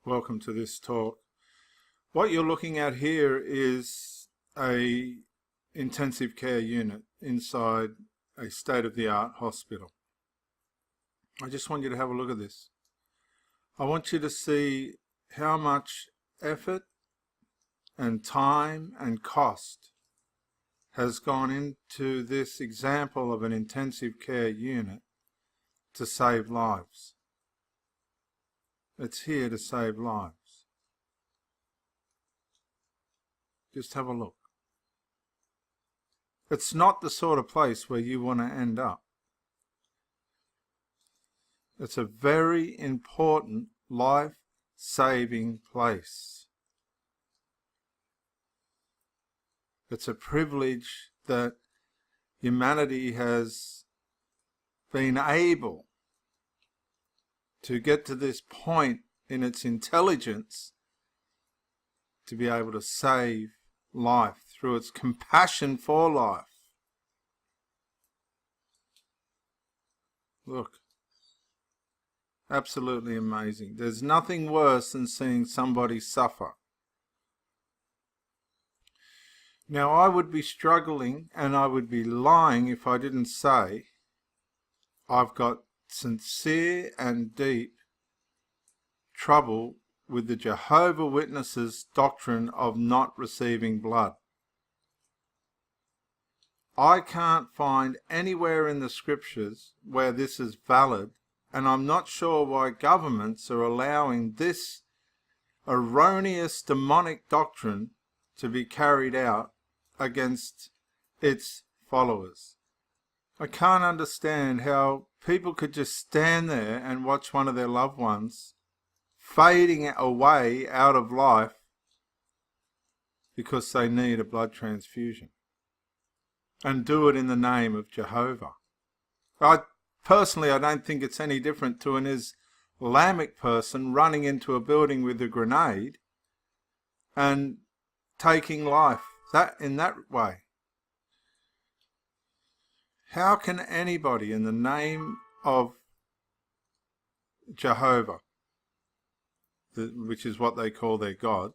Welcome to this talk. What you're looking at here is a intensive care unit inside a state-of-the-art hospital. I just want you to have a look at this. I want you to see how much effort and time and cost has gone into this example of an intensive care unit to save lives. It's here to save lives. Just have a look. It's not the sort of place where you want to end up. It's a very important life-saving place. It's a privilege that humanity has been able to get to this point in its intelligence to be able to save life through its compassion for life. Look, absolutely amazing. There's nothing worse than seeing somebody suffer. Now, I would be struggling and I would be lying if I didn't say I've got sincere and deep trouble with the Jehovah Witnesses' doctrine of not receiving blood. I can't find anywhere in the scriptures where this is valid, and I'm not sure why governments are allowing this erroneous demonic doctrine to be carried out against its followers. I can't understand how people could just stand there and watch one of their loved ones fading away out of life because they need a blood transfusion, and do it in the name of Jehovah. I don't think it's any different to an Islamic person running into a building with a grenade and taking life in that way. How can anybody in the name of Jehovah, which is what they call their God,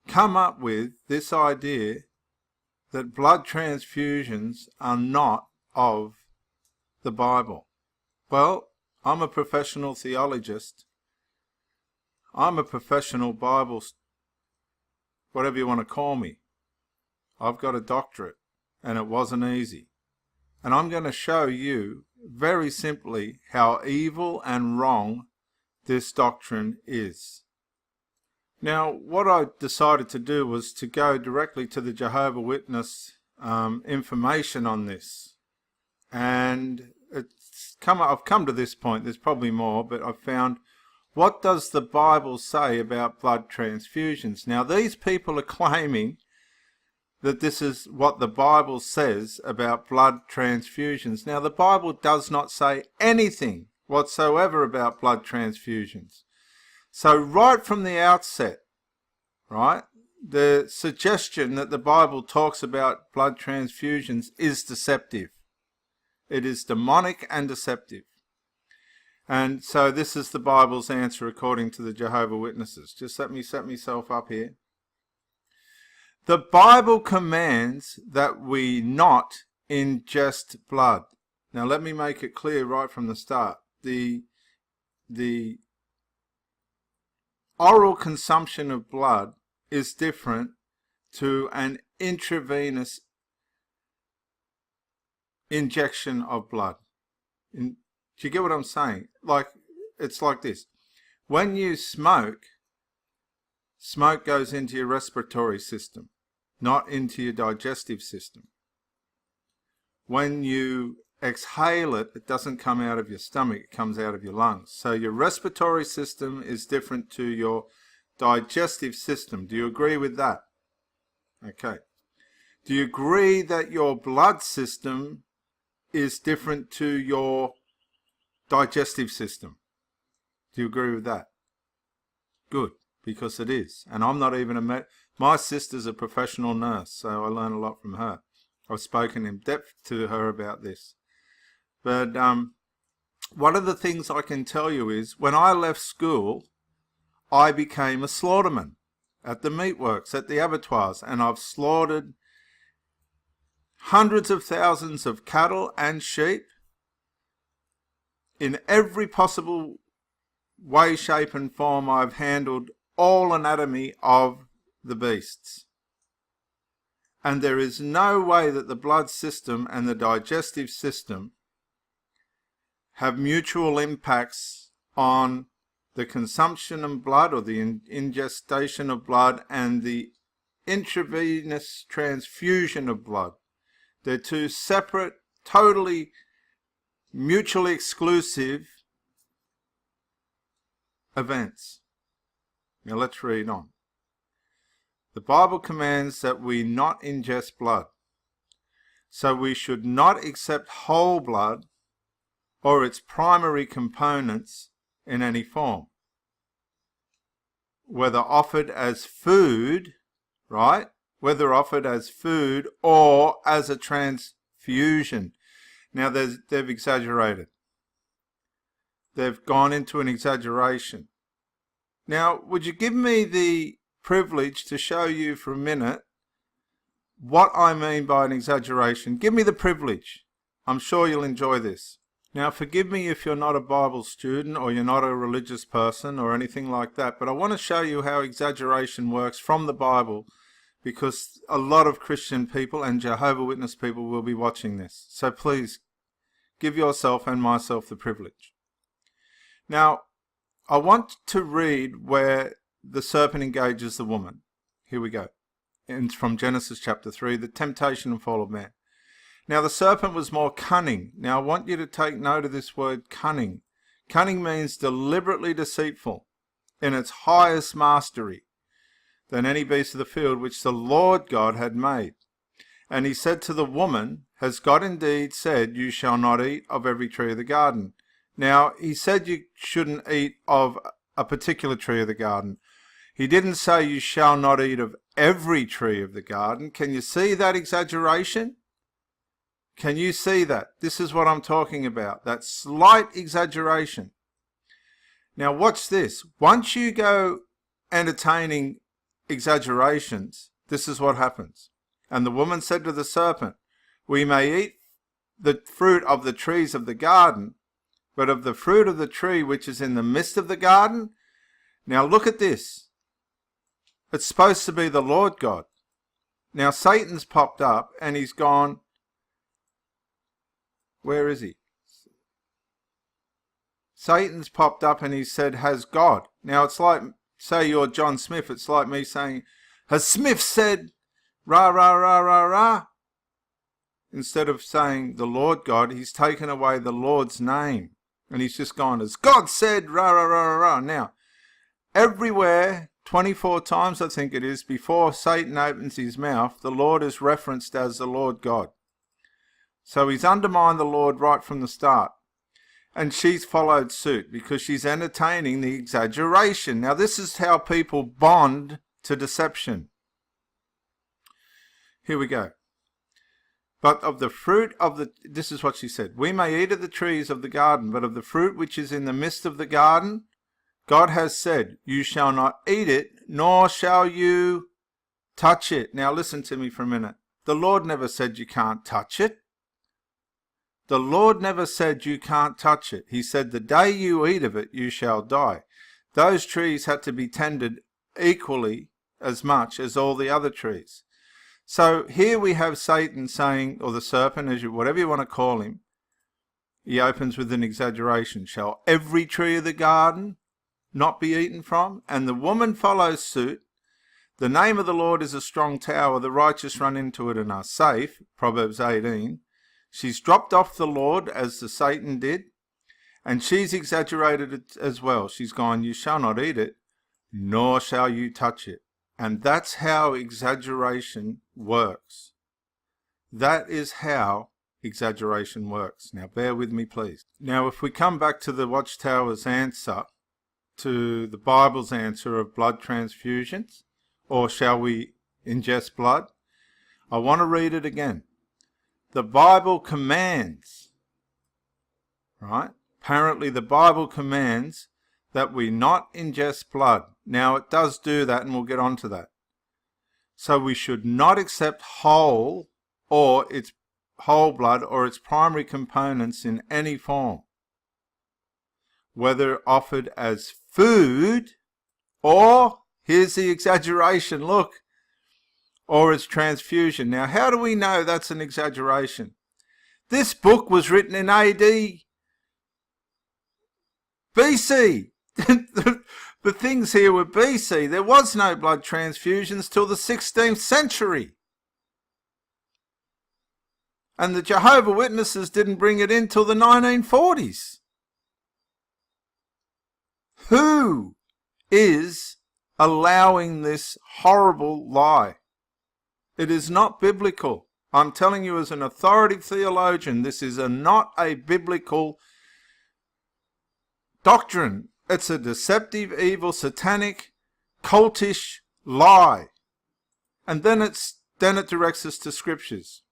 come up with this idea that blood transfusions are not of the Bible? Well, I'm a professional theologist. I'm a professional Bible, whatever you want to call me. I've got a doctorate, and it wasn't easy. And I'm going to show you very simply how evil and wrong this doctrine is. Now, what I decided to do was to go directly to the Jehovah Witness information on this. And I've come to this point, there's probably more, but I've found, what does the Bible say about blood transfusions? Now, these people are claiming that this is what the Bible says about blood transfusions. Now, the Bible does not say anything whatsoever about blood transfusions. So right from the outset, right, the suggestion that the Bible talks about blood transfusions is deceptive. It is demonic and deceptive. And so this is the Bible's answer according to the Jehovah Witnesses. Just let me set myself up here. The Bible commands that we not ingest blood. Now let me make it clear right from the start. The oral consumption of blood is different to an intravenous injection of blood. Do you get what I'm saying? It's like this. When you smoke goes into your respiratory system, not into your digestive system. When you exhale it, it doesn't come out of your stomach, it comes out of your lungs. So your respiratory system is different to your digestive system. Do you agree with that? Okay. Do you agree that your blood system is different to your digestive system? Do you agree with that? Good, because it is. And I'm not even my sister's a professional nurse, so I learn a lot from her. I've spoken in depth to her about this. But one of the things I can tell you is when I left school, I became a slaughterman at the meatworks, at the abattoirs, and I've slaughtered hundreds of thousands of cattle and sheep in every possible way, shape and form. I've handled all anatomy of the beasts. And there is no way that the blood system and the digestive system have mutual impacts on the consumption of blood or the ingestion of blood and the intravenous transfusion of blood. They're two separate, totally mutually exclusive events. Now let's read on. The Bible commands that we not ingest blood. So we should not accept whole blood or its primary components in any form, whether offered as food, right? Whether offered as food or as a transfusion. Now they've exaggerated. They've gone into an exaggeration. Now, would you give me the privilege to show you for a minute what I mean by an exaggeration? Give me the privilege. I'm sure you'll enjoy this. Now, forgive me if you're not a Bible student or you're not a religious person or anything like that, but I want to show you how exaggeration works from the Bible, because a lot of Christian people and Jehovah Witness people will be watching this. So please, give yourself and myself the privilege. Now, I want to read where the serpent engages the woman. Here we go. It's from Genesis chapter 3, the temptation and fall of man. Now the serpent was more cunning. Now I want you to take note of this word cunning. Cunning means deliberately deceitful in its highest mastery than any beast of the field which the Lord God had made. And he said to the woman, has God indeed said, you shall not eat of every tree of the garden? Now, he said you shouldn't eat of a particular tree of the garden. He didn't say you shall not eat of every tree of the garden. Can you see that exaggeration? Can you see that? This is what I'm talking about, that slight exaggeration. Now watch this. Once you go entertaining exaggerations, this is what happens. And the woman said to the serpent, we may eat the fruit of the trees of the garden, but of the fruit of the tree which is in the midst of the garden. Now look at this. It's supposed to be the Lord God. Now Satan's popped up and he's gone, where is he? Satan's popped up and he said, has God. Now it's like, say you're John Smith, it's like me saying, has Smith said, rah, rah, rah, rah, rah? Instead of saying the Lord God, he's taken away the Lord's name. And he's just gone, as God said, rah, rah, rah, rah, rah. Now, everywhere, 24 times I think it is, before Satan opens his mouth, the Lord is referenced as the Lord God. So he's undermined the Lord right from the start. And she's followed suit because she's entertaining the exaggeration. Now this is how people bond to deception. Here we go. But of the fruit of the, this is what she said, we may eat of the trees of the garden, but of the fruit which is in the midst of the garden, God has said, you shall not eat it, nor shall you touch it. Now listen to me for a minute. The Lord never said you can't touch it. The Lord never said you can't touch it. He said the day you eat of it, you shall die. Those trees had to be tended equally as much as all the other trees. So here we have Satan saying, or the serpent, whatever you want to call him, he opens with an exaggeration. Shall every tree of the garden not be eaten from? And the woman follows suit. The name of the Lord is a strong tower. The righteous run into it and are safe. Proverbs 18. She's dropped off the Lord as the Satan did. And she's exaggerated it as well. She's gone, you shall not eat it, nor shall you touch it. And that's how exaggeration works. That is how exaggeration works. Now bear with me, please. Now if we come back to the Watchtower's answer, to the Bible's answer of blood transfusions, or shall we ingest blood? I want to read it again. The Bible commands, right? Apparently the Bible commands that we not ingest blood. Now it does do that, and we'll get on to that. So we should not accept whole blood or its primary components in any form, whether offered as food or, here's the exaggeration, look, or as transfusion. Now, how do we know that's an exaggeration? This book was written in AD BC. The things here were BC. There was no blood transfusions till the 16th century. And the Jehovah Witnesses didn't bring it in till the 1940s. Who is allowing this horrible lie? It is not biblical. I'm telling you as an authoritative theologian, this is not a biblical doctrine. It's a deceptive, evil, satanic, cultish lie. And then it directs us to scriptures.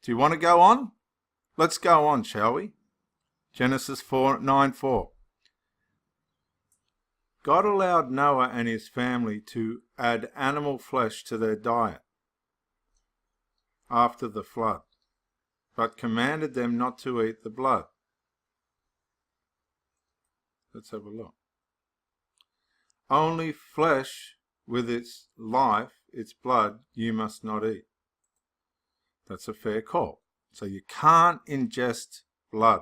Do you want to go on? Let's go on, shall we? Genesis 9:4. God allowed Noah and his family to add animal flesh to their diet after the flood, but commanded them not to eat the blood. Let's have a look. Only flesh with its life, its blood, you must not eat. That's a fair call. So you can't ingest blood.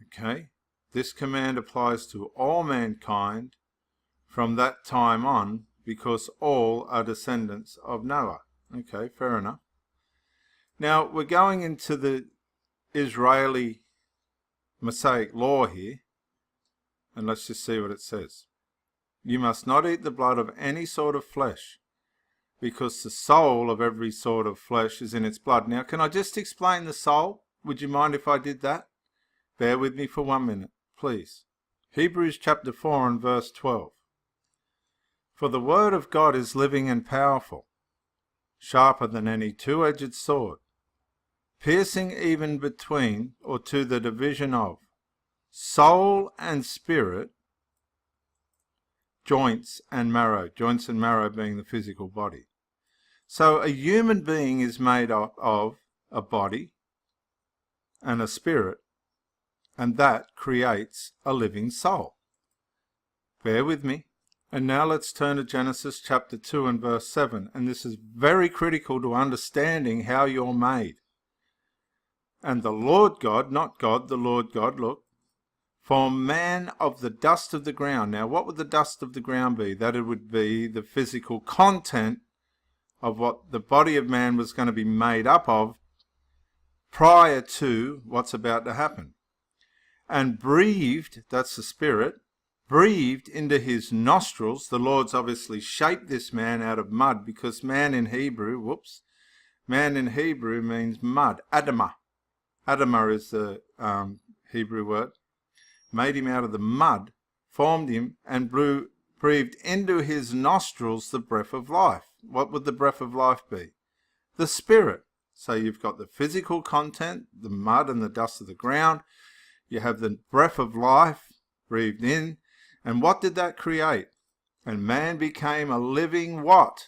Okay? This command applies to all mankind from that time on, because all are descendants of Noah. Okay, fair enough. Now, we're going into the Israeli Mosaic law here, and let's just see what it says. You must not eat the blood of any sort of flesh, because the soul of every sort of flesh is in its blood. Now, can I just explain the soul? Would you mind if I did that? Bear with me for 1 minute, please. Hebrews chapter 4 and verse 12. For the word of God is living and powerful, sharper than any two-edged sword, piercing even between, or to the division of, soul and spirit, joints and marrow being the physical body. So a human being is made up of a body and a spirit, and that creates a living soul. Bear with me. And now let's turn to Genesis chapter 2 and verse 7, and this is very critical to understanding how you're made. And the Lord God, not God, the Lord God, look, formed man of the dust of the ground. Now, what would the dust of the ground be? That it would be the physical content of what the body of man was going to be made up of prior to what's about to happen. And breathed, that's the spirit, breathed into his nostrils. The Lord's obviously shaped this man out of mud, because man in Hebrew means mud. Adamah. Adamah is the Hebrew word. Made him out of the mud, formed him, and breathed into his nostrils the breath of life. What would the breath of life be? The spirit. So you've got the physical content, the mud and the dust of the ground. You have the breath of life breathed in. And what did that create? And man became a living what?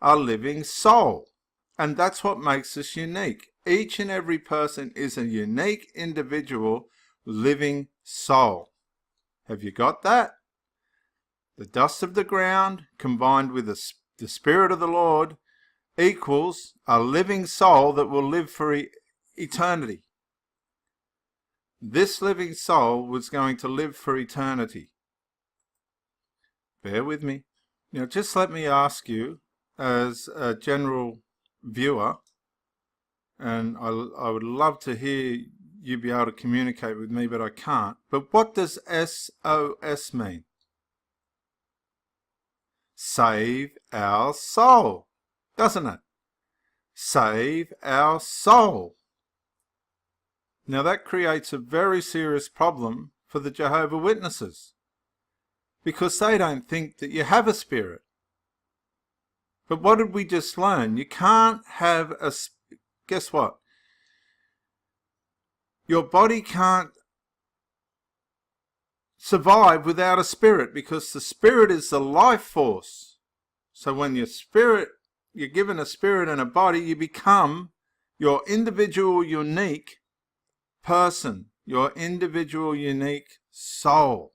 A living soul. And that's what makes us unique. Each and every person is a unique individual living soul. Have you got that? The dust of the ground combined with the Spirit of the Lord equals a living soul that will live for eternity. This living soul was going to live for eternity. Bear with me. Now, just let me ask you, as a general viewer, and I would love to hear you be able to communicate with me, but I can't. But what does SOS mean? Save our soul, doesn't it? Save our soul. Now that creates a very serious problem for the Jehovah Witnesses, because they don't think that you have a spirit. But what did we just learn? You can't have a... Guess what? your body can't survive without a spirit, because the spirit is the life force. So when you're given a spirit and a body, you become your individual, unique person, your individual, unique soul.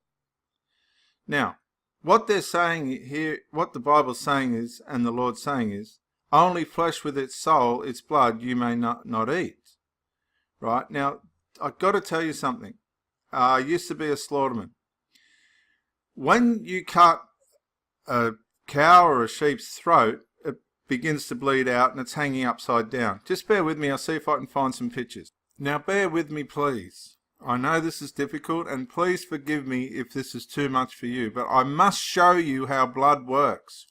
Now, what they're saying here, what the Bible's saying is, and the Lord's saying is, only flesh with its soul, its blood, you may not eat. Right? Now, I've got to tell you something. I used to be a slaughterman. When you cut a cow or a sheep's throat, it begins to bleed out and it's hanging upside down. Just bear with me, I'll see if I can find some pictures. Now bear with me, please. I know this is difficult, and please forgive me if this is too much for you, but I must show you how blood works.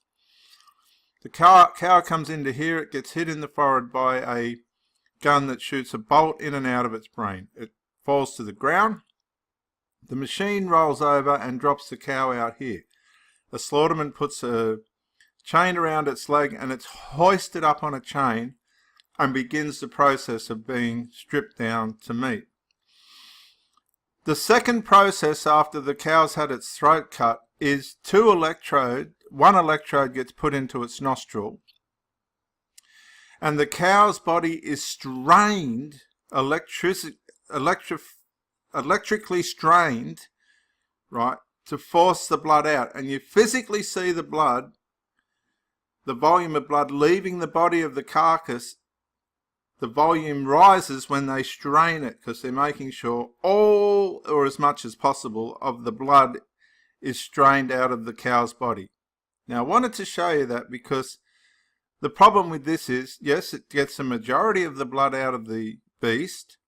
The cow comes into here, it gets hit in the forehead by a gun that shoots a bolt in and out of its brain. It falls to the ground. The machine rolls over and drops the cow out here. The slaughterman puts a chain around its leg and it's hoisted up on a chain and begins the process of being stripped down to meat. The second process after the cow's had its throat cut is one electrode gets put into its nostril, and the cow's body is strained, electrically strained, right, to force the blood out. And you physically see the blood, the volume of blood leaving the body of the carcass. The volume rises when they strain it, because they're making sure all, or as much as possible, of the blood is strained out of the cow's body. Now, I wanted to show you that because the problem with this is, yes, it gets a majority of the blood out of the beast,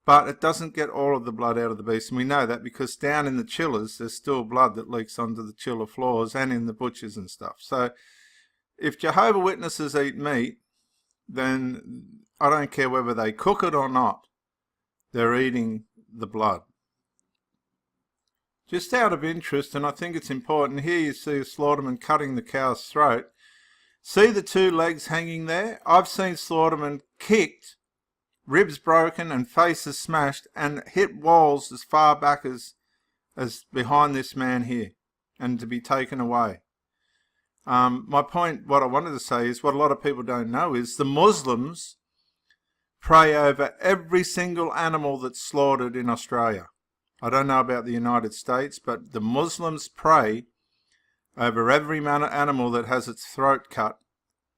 but it doesn't get all of the blood out of the beast. And we know that because down in the chillers, there's still blood that leaks onto the chiller floors and in the butchers and stuff. So if Jehovah Witnesses eat meat, then I don't care whether they cook it or not, they're eating the blood. Just out of interest, and I think it's important, here you see a slaughterman cutting the cow's throat. See the two legs hanging there? I've seen slaughtermen kicked, ribs broken and faces smashed, and hit walls as far back as behind this man here, and to be taken away. My point, what I wanted to say is, what a lot of people don't know is the Muslims pray over every single animal that's slaughtered in Australia. I don't know about the United States, but the Muslims pray over every animal that has its throat cut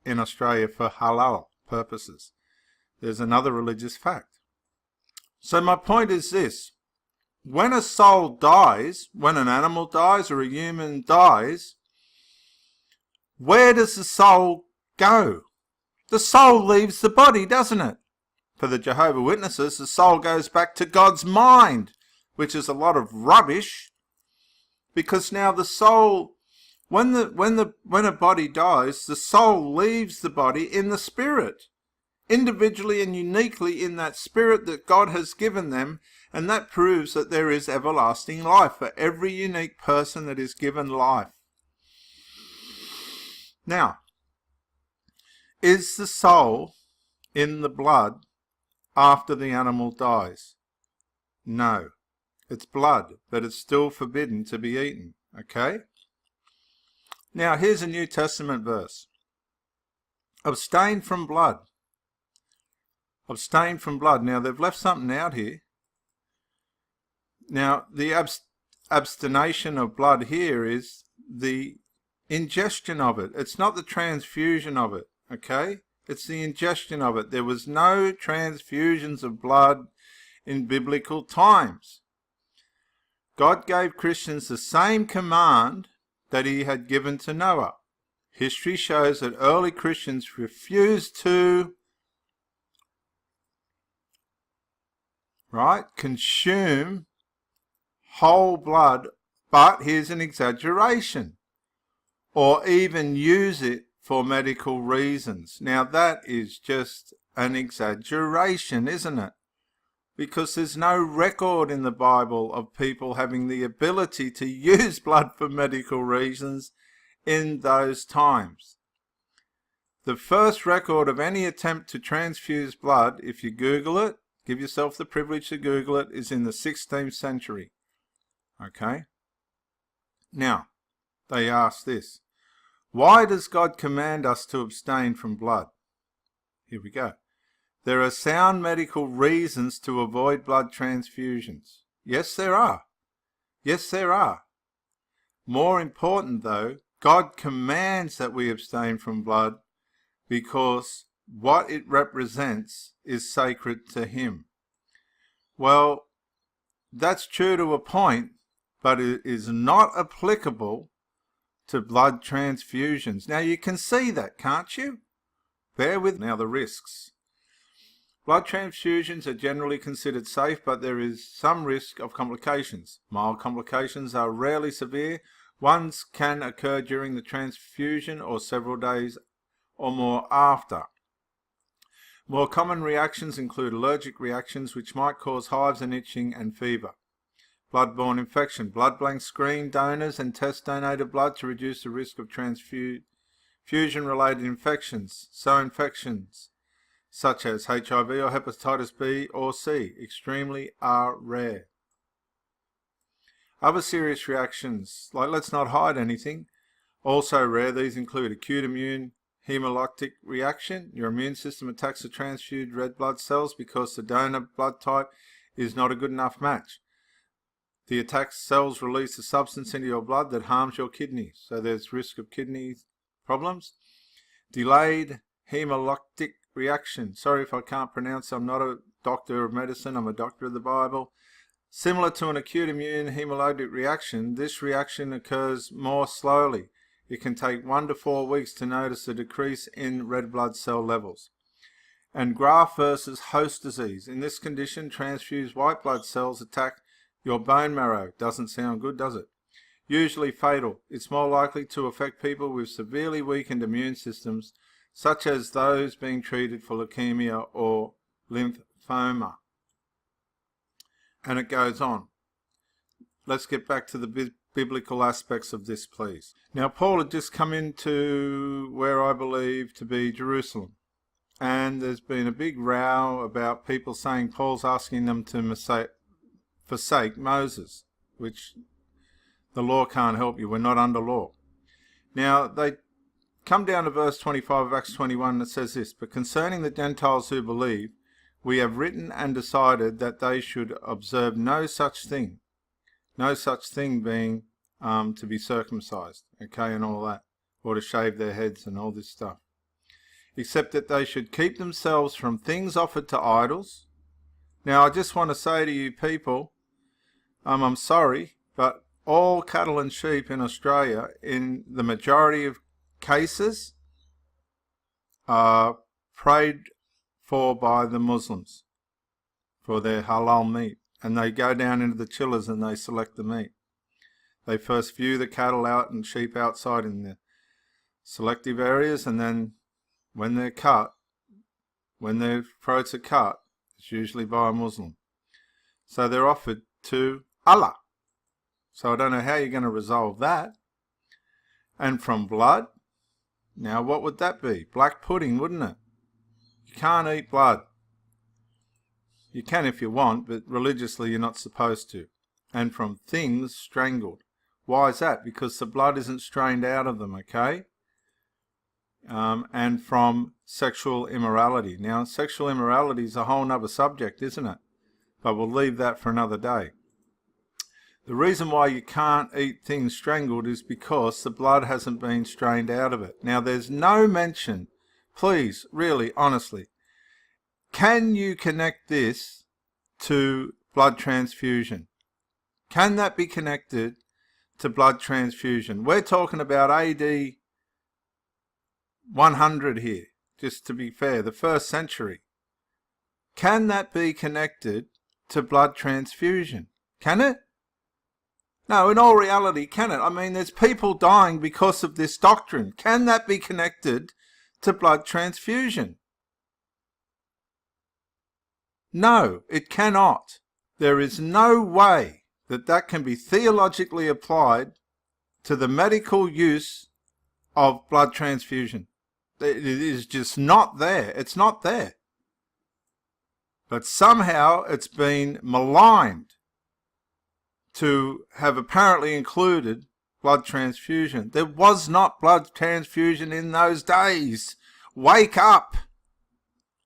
in Australia for halal purposes. There's another religious fact. So my point is this: when a soul dies, when an animal dies or a human dies, where does the soul go? The soul leaves the body, doesn't it? For the Jehovah Witnesses, the soul goes back to God's mind, which is a lot of rubbish, because now the soul, when a body dies, the soul leaves the body in the spirit, individually and uniquely in that spirit that God has given them, and that proves that there is everlasting life for every unique person that is given life. Now, is the soul in the blood after the animal dies? No. It's blood, but it's still forbidden to be eaten. Okay? Now, here's a New Testament verse. Abstain from blood. Abstain from blood. Now, they've left something out here. Now, the abstination of blood here is the ingestion of it. It's not the transfusion of it, okay? It's the ingestion of it. There was no transfusions of blood in biblical times. God gave Christians the same command that he had given to Noah. History shows that early Christians refused to, consume whole blood, but here's an exaggeration, or even use it for medical reasons. Now that is just an exaggeration, isn't it? Because there's no record in the Bible of people having the ability to use blood for medical reasons in those times. The first record of any attempt to transfuse blood, if you Google it, Give yourself the privilege to Google it. Is in the 16th century. Okay? Now, they ask this. Why does God command us to abstain from blood? Here we go. There are sound medical reasons to avoid blood transfusions. Yes, there are. Yes, there are. More important, though, God commands that we abstain from blood because what it represents is sacred to Him. Well, that's true to a point, but it is not applicable to blood transfusions. Now, you can see that, can't you? Bear with now the risks. Blood transfusions are generally considered safe, but there is some risk of complications. Mild complications are rarely severe. Ones can occur during the transfusion or several days or more after. More common reactions include allergic reactions, which might cause hives and itching and fever. Blood-borne infection. Blood banks screen donors and test donated blood to reduce the risk of transfusion-related infections. So infections such as HIV or hepatitis B or C extremely are rare. Other serious reactions, like let's not hide anything, also rare. These include acute immune hemolytic reaction. Your immune system attacks the transfused red blood cells because the donor blood type is not a good enough match. The attacked cells release a substance into your blood that harms your kidneys, so there's risk of kidney problems. Delayed hemolytic reaction. Sorry if I can't pronounce. I'm not a doctor of medicine. I'm a doctor of the Bible. Similar to an acute immune hemolytic reaction, this reaction occurs more slowly. It can take 1 to 4 weeks to notice a decrease in red blood cell levels. And graft versus host disease. In this condition, transfused white blood cells attack your bone marrow. Doesn't sound good, does it? Usually fatal. It's more likely to affect people with severely weakened immune systems, such as those being treated for leukemia or lymphoma. And it goes on. Let's get back to the biblical aspects of this, please. Now, Paul had just come into where I believe to be Jerusalem. And there's been a big row about people saying Paul's asking them to forsake Moses, which the law can't help you. We're not under law. Now, they come down to verse 25 of Acts 21 that says this, but concerning the Gentiles who believe, we have written and decided that they should observe no such thing being to be circumcised, okay, and all that, or to shave their heads and all this stuff, except that they should keep themselves from things offered to idols. Now, I just want to say to you people, I'm sorry, but all cattle and sheep in Australia, in the majority of cases, are prayed for by the Muslims for their halal meat. And they go down into the chillers and they select the meat. They first view the cattle out and sheep outside in the selective areas, and then when they're cut, when their throats are cut, it's usually by a Muslim. So they're offered to Allah. So I don't know how you're going to resolve that. And from blood, now what would that be? Black pudding, wouldn't it? You can't eat blood. You can if you want, but religiously you're not supposed to. And from things strangled. Why is that? Because the blood isn't strained out of them, okay? And from sexual immorality. Now, sexual immorality is a whole other subject, isn't it? But we'll leave that for another day. The reason why you can't eat things strangled is because the blood hasn't been strained out of it. Now, there's no mention, please, really, honestly, can you connect this to blood transfusion? Can that be connected to blood transfusion? We're talking about AD 100 here, just to be fair, the 1st century. Can that be connected to blood transfusion? Can it? No, in all reality, can it? I mean, there's people dying because of this doctrine. Can that be connected to blood transfusion? No, it cannot. There is no way that that can be theologically applied to the medical use of blood transfusion. It is just not there. It's not there. But somehow it's been maligned to have apparently included blood transfusion. There was not blood transfusion in those days. Wake up!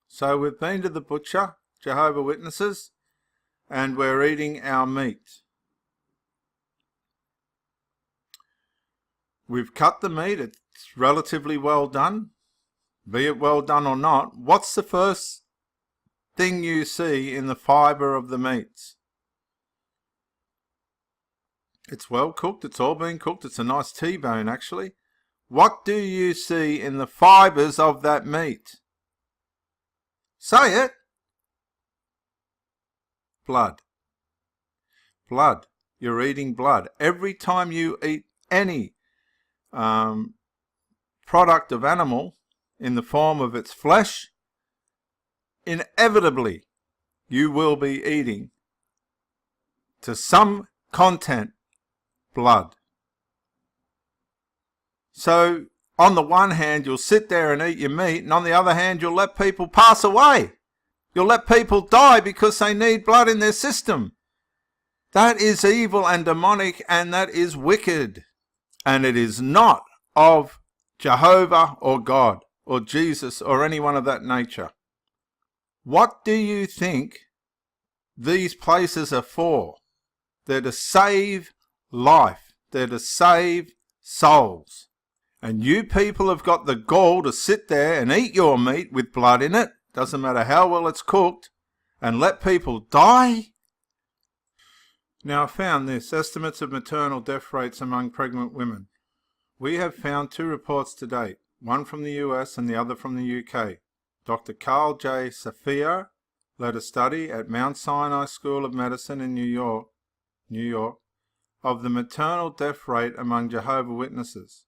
So we've been to the butcher, Jehovah Witnesses, and we're eating our meat. We've cut the meat. It's relatively well done. Be it well done or not, what's the first thing you see in the fibre of the meats? It's well cooked. It's all been cooked. It's a nice T-bone, actually. What do you see in the fibres of that meat? Say it. Blood. Blood. You're eating blood. Every time you eat any product of animal in the form of its flesh, inevitably you will be eating, to some content, blood. So on the one hand you'll sit there and eat your meat, and on the other hand you'll let people pass away. You'll let people die because they need blood in their system. That is evil and demonic, and that is wicked. And it is not of Jehovah or God or Jesus or anyone of that nature. What do you think these places are for? They're to save life. They're to save souls. And you people have got the gall to sit there and eat your meat with blood in it, doesn't matter how well it's cooked, and let people die? Now I found this, estimates of maternal death rates among pregnant women. We have found 2 reports to date, one from the US and the other from the UK. Dr. Carl J. Safir led a study at Mount Sinai School of Medicine in New York, of the maternal death rate among Jehovah Witnesses.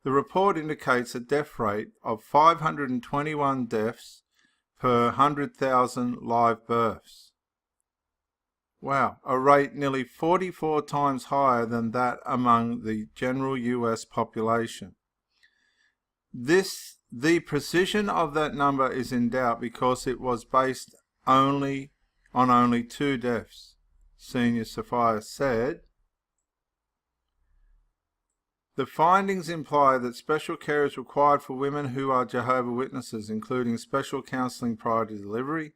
The report indicates a death rate of 521 deaths per 100,000 live births. Wow, a rate nearly 44 times higher than that among the general US population. The precision of that number is in doubt because it was based on only 2 deaths. Senior Sophia said, the findings imply that special care is required for women who are Jehovah Witnesses, including special counselling prior to delivery,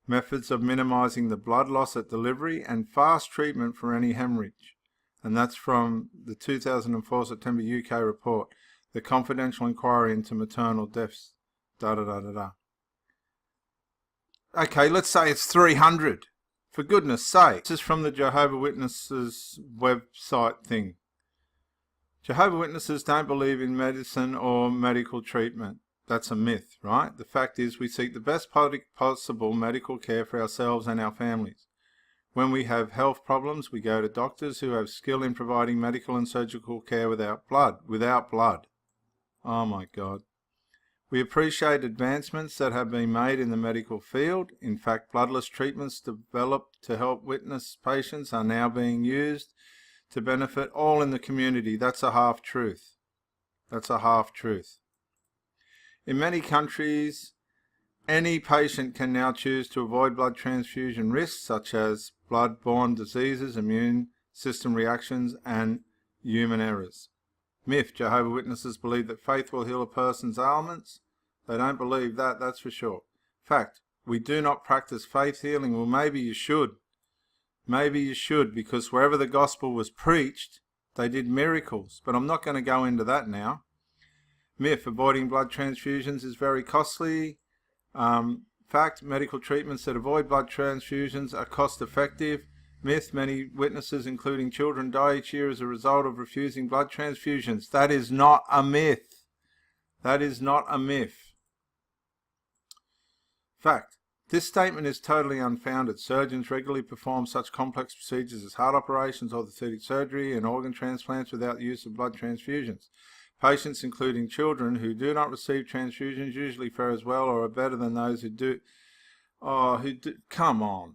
methods of minimizing the blood loss at delivery, and fast treatment for any hemorrhage. And that's from the 2004 September UK report, the confidential inquiry into maternal deaths, Okay, let's say it's 300. For goodness sake. This is from the Jehovah Witnesses website thing. Jehovah Witnesses don't believe in medicine or medical treatment. That's a myth, right? The fact is we seek the best possible medical care for ourselves and our families. When we have health problems, we go to doctors who have skill in providing medical and surgical care without blood. Oh my God. We appreciate advancements that have been made in the medical field. In fact, bloodless treatments developed to help witness patients are now being used to benefit all in the community. That's a half-truth. That's a half-truth. In many countries, any patient can now choose to avoid blood transfusion risks such as blood-borne diseases, immune system reactions, and human errors. Myth, Jehovah Witnesses believe that faith will heal a person's ailments. They don't believe that, that's for sure. Fact, we do not practice faith healing. Well, maybe you should. Maybe you should, because wherever the gospel was preached, they did miracles. But I'm not going to go into that now. Myth, avoiding blood transfusions is very costly. Fact, medical treatments that avoid blood transfusions are cost effective. Myth, many witnesses, including children, die each year as a result of refusing blood transfusions. That is not a myth. That is not a myth. Fact, this statement is totally unfounded. Surgeons regularly perform such complex procedures as heart operations, orthopedic surgery, and organ transplants without the use of blood transfusions. Patients, including children, who do not receive transfusions usually fare as well or are better than those who do. Come on.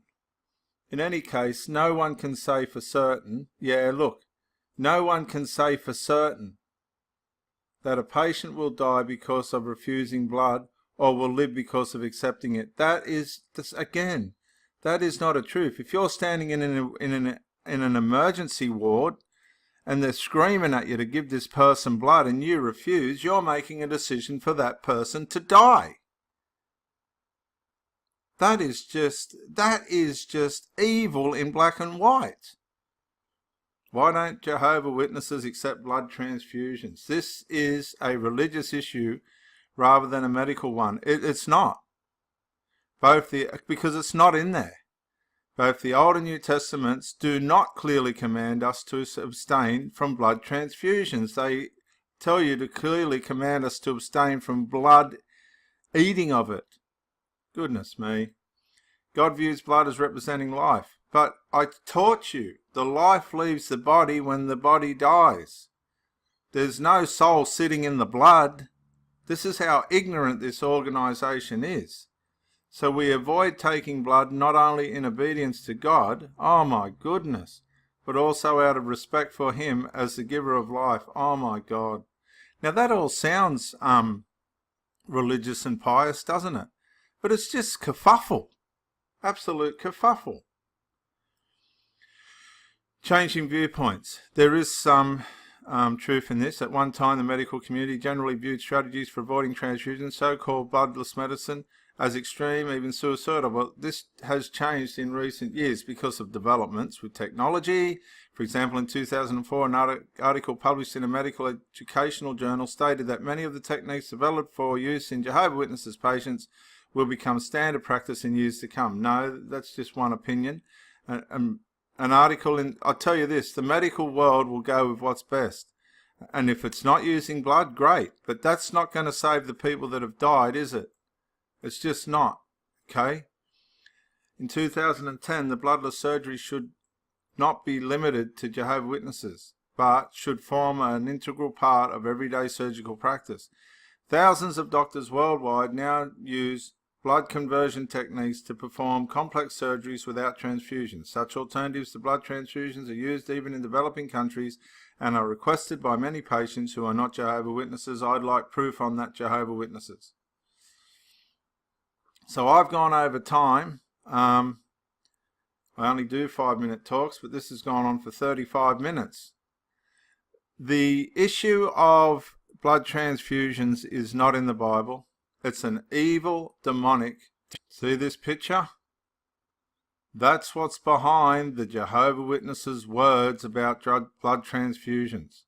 In any case, no one can say for certain, no one can say for certain that a patient will die because of refusing blood or will live because of accepting it. That is, again, that is not a truth. If you're standing in an emergency ward and they're screaming at you to give this person blood and you refuse, you're making a decision for that person to die. That is just evil in black and white. Why don't Jehovah Witnesses accept blood transfusions? This is a religious issue rather than a medical one. It's not. Because it's not in there. Both the Old and New Testaments do not clearly command us to abstain from blood transfusions. They tell you to clearly command us to abstain from blood eating of it. Goodness me. God views blood as representing life. But I taught you, the life leaves the body when the body dies. There's no soul sitting in the blood. This is how ignorant this organization is. So we avoid taking blood not only in obedience to God, oh my goodness, but also out of respect for Him as the giver of life. Oh my God. Now that all sounds religious and pious, doesn't it? But it's just kerfuffle. Absolute kerfuffle. Changing viewpoints. There is some truth in this. At one time, the medical community generally viewed strategies for avoiding transfusion, so-called bloodless medicine, as extreme, even suicidal. Well, this has changed in recent years because of developments with technology. For example, in 2004, an article published in a medical educational journal stated that many of the techniques developed for use in Jehovah Witnesses patients will become standard practice in years to come. No, that's just one opinion. An article in, I'll tell you this, the medical world will go with what's best. And if it's not using blood, great. But that's not going to save the people that have died, is it? It's just not. Okay? In 2010, the bloodless surgery should not be limited to Jehovah Witnesses, but should form an integral part of everyday surgical practice. Thousands of doctors worldwide now use blood conversion techniques to perform complex surgeries without transfusions. Such alternatives to blood transfusions are used even in developing countries and are requested by many patients who are not Jehovah Witnesses. I'd like proof on that, Jehovah Witnesses. So I've gone over time. I only do 5-minute talks, but this has gone on for 35 minutes. The issue of blood transfusions is not in the Bible. It's an evil, demonic. See this picture? That's what's behind the Jehovah Witnesses' words about blood transfusions.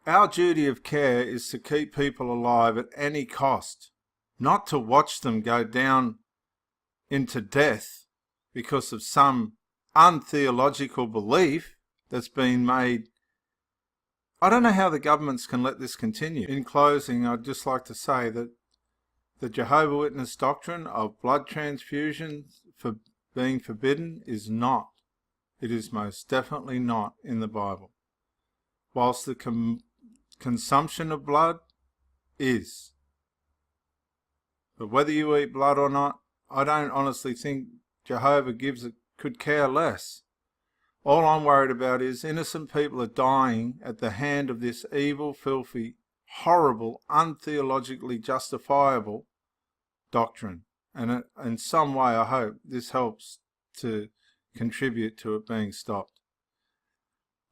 Our duty of care is to keep people alive at any cost, not to watch them go down into death because of some untheological belief that's been made. I don't know how the governments can let this continue. In closing, I'd just like to say that the Jehovah Witness doctrine of blood transfusions for being forbidden is not. It is most definitely not in the Bible. Whilst the consumption of blood is. But whether you eat blood or not, I don't honestly think Jehovah could care less. All I'm worried about is innocent people are dying at the hand of this evil, filthy, horrible, untheologically justifiable doctrine. And in some way, I hope this helps to contribute to it being stopped.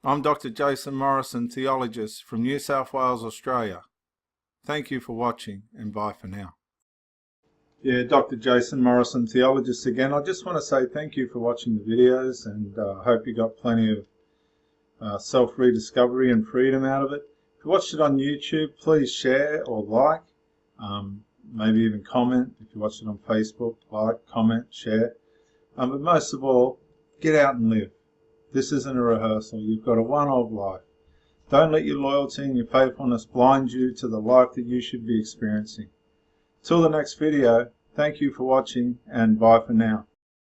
I'm Dr. Jason Morrison, theologist from New South Wales, Australia. Thank you for watching, and bye for now. Yeah, Dr. Jason Morrison, theologist again. I just want to say thank you for watching the videos, and I hope you got plenty of self-rediscovery and freedom out of it. If you watched it on YouTube, please share or like, maybe even comment. If you watched it on Facebook, like, comment, share. But most of all, get out and live. This isn't a rehearsal. You've got a one-off life. Don't let your loyalty and your faithfulness blind you to the life that you should be experiencing. Till the next video, thank you for watching, and bye for now.